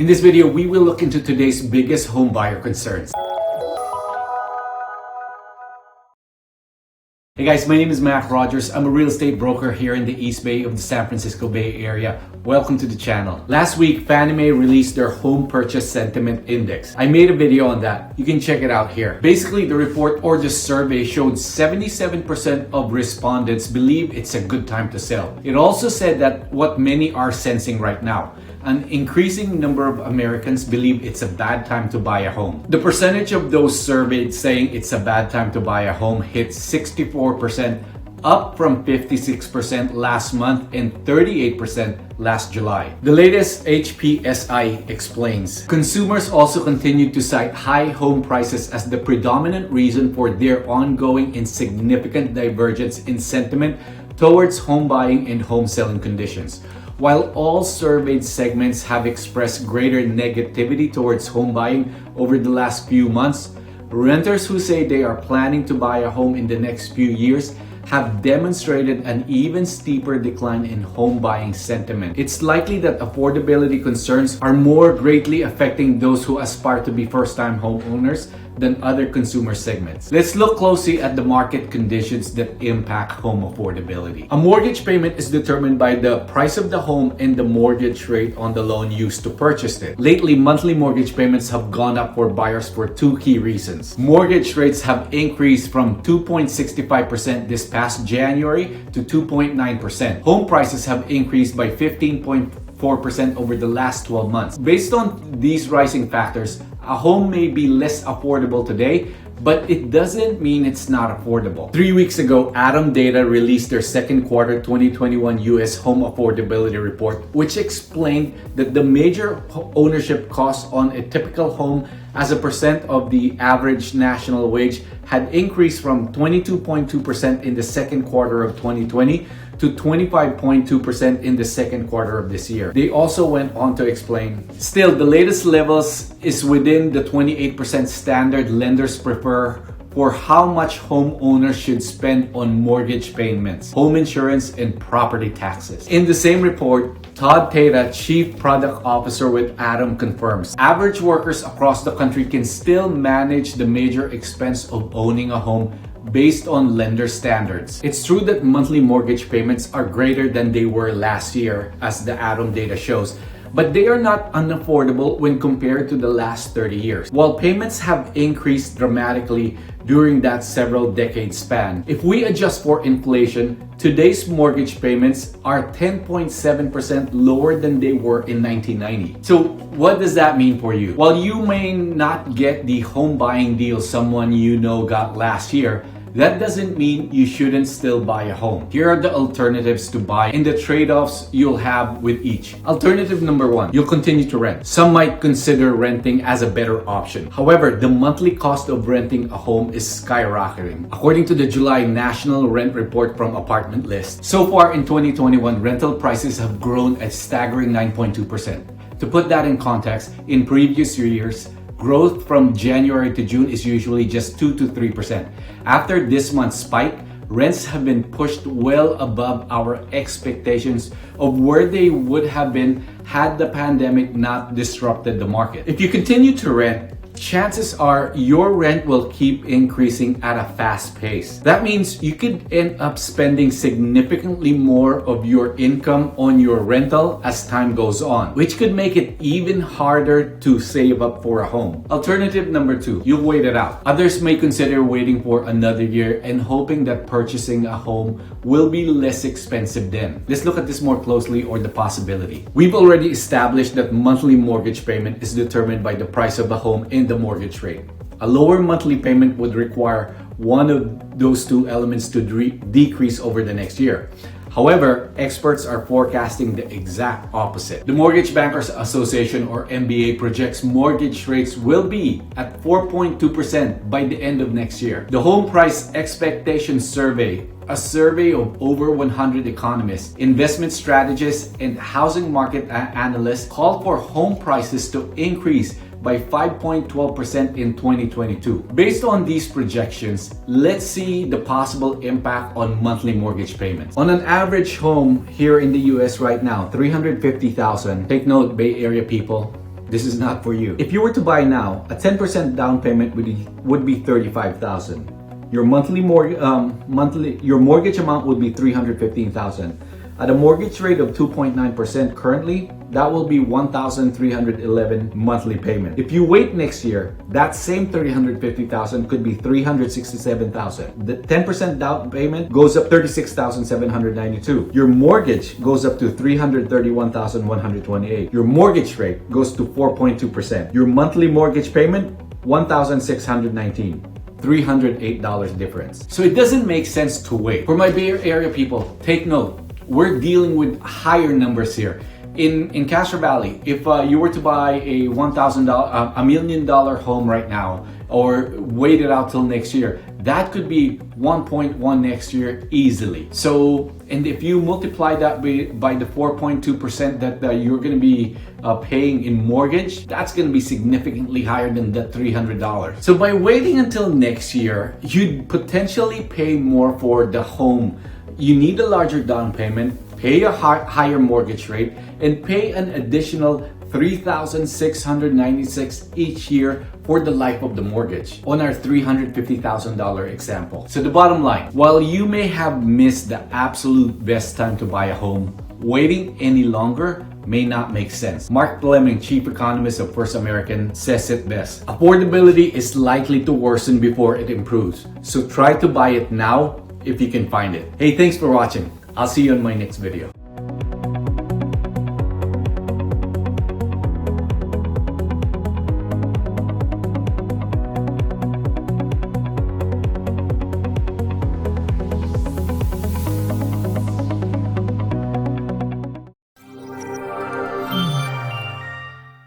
In this video, we will look into today's biggest home buyer concerns. Hey guys, my name is Mac Rogers. I'm a real estate broker here in the East Bay of the San Francisco Bay Area. Welcome to the channel. Last week, Fannie Mae released their Home Purchase Sentiment Index. I made a video on that. You can check it out here. Basically, the report or the survey showed 77% of respondents believe it's a good time to sell. It also said that what many are sensing right now, an increasing number of Americans believe it's a bad time to buy a home. The percentage of those surveyed saying it's a bad time to buy a home hit 64%, up from 56% last month and 38% last July. The latest HPSI explains, consumers also continue to cite high home prices as the predominant reason for their ongoing and significant divergence in sentiment towards home buying and home selling conditions. While all surveyed segments have expressed greater negativity towards home buying over the last few months, renters who say they are planning to buy a home in the next few years have demonstrated an even steeper decline in home buying sentiment. It's likely that affordability concerns are more greatly affecting those who aspire to be first-time homeowners than other consumer segments. Let's look closely at the market conditions that impact home affordability. A mortgage payment is determined by the price of the home and the mortgage rate on the loan used to purchase it. Lately, monthly mortgage payments have gone up for buyers for two key reasons. Mortgage rates have increased from 2.65% this past January to 2.9%. Home prices have increased by 15.4% over the last 12 months. Based on these rising factors, a home may be less affordable today, but it doesn't mean it's not affordable. 3 weeks ago, Adam Data released their second quarter 2021 US home affordability report, which explained that the major ownership costs on a typical home as a percent of the average national wage had increased from 22.2% in the second quarter of 2020 to 25.2% in the second quarter of this year. They also went on to explain, still, the latest levels is within the 28% standard lenders prefer for how much homeowners should spend on mortgage payments, home insurance, and property taxes. In the same report, Todd Tata, Chief Product Officer with Adam, confirms average workers across the country can still manage the major expense of owning a home based on lender standards. It's true that monthly mortgage payments are greater than they were last year, as the Adam data shows, but they are not unaffordable when compared to the last 30 years. While payments have increased dramatically during that several decade span, if we adjust for inflation, today's mortgage payments are 10.7% lower than they were in 1990. So what does that mean for you? While you may not get the home buying deal someone you know got last year, that doesn't mean you shouldn't still buy a home. Here are the alternatives to buy and the trade-offs you'll have with each. Alternative number one, you'll continue to rent. Some might consider renting as a better option. However, the monthly cost of renting a home is skyrocketing. According to the July National Rent Report from Apartment List, so far in 2021, rental prices have grown at staggering 9.2%. To put that in context, in previous years, growth from January to June is usually just 2 to 3%. After this month's spike, rents have been pushed well above our expectations of where they would have been had the pandemic not disrupted the market. If you continue to rent, chances are your rent will keep increasing at a fast pace. That means you could end up spending significantly more of your income on your rental as time goes on, which could make it even harder to save up for a home. Alternative number two, you'll wait it out. Others may consider waiting for another year and hoping that purchasing a home will be less expensive then. Let's look at this more closely, or the possibility. We've already established that monthly mortgage payment is determined by the price of the home and the mortgage rate. A lower monthly payment would require one of those two elements to decrease over the next year. However, experts are forecasting the exact opposite. The Mortgage Bankers Association, or MBA, projects mortgage rates will be at 4.2% by the end of next year. The Home Price Expectations Survey, a survey of over 100 economists, investment strategists, and housing market analysts, called for home prices to increase by 5.12% in 2022. Based on these projections, let's see the possible impact on monthly mortgage payments. On an average home here in the US right now, $350,000. Take note, Bay Area people, this is not for you. If you were to buy now, a 10% down payment would be $35,000. Your your mortgage amount would be $315,000. At a mortgage rate of 2.9% currently, that will be $1,311 monthly payment. If you wait next year, that same $350,000 could be $367,000. The 10% down payment goes up $36,792. Your mortgage goes up to $331,128. Your mortgage rate goes to 4.2%. Your monthly mortgage payment, $1,619. $308 difference. So it doesn't make sense to wait. For my Bay Area people, take note. We're dealing with higher numbers here. In Castro Valley, if you were to buy a $1 million home right now, or wait it out till next year, that could be 1.1 next year easily. So, and if you multiply that by the 4.2% that you're going to be paying in mortgage, that's going to be significantly higher than that $300. So by waiting until next year, you'd potentially pay more for the home. You need a larger down payment, pay a higher mortgage rate, and pay an additional $3,696 each year for the life of the mortgage on our $350,000 example. So the bottom line, while you may have missed the absolute best time to buy a home, waiting any longer may not make sense. Mark Fleming, chief economist of First American, says it best. Affordability is likely to worsen before it improves. So try to buy it now if you can find it. Hey, thanks for watching. I'll see you on my next video.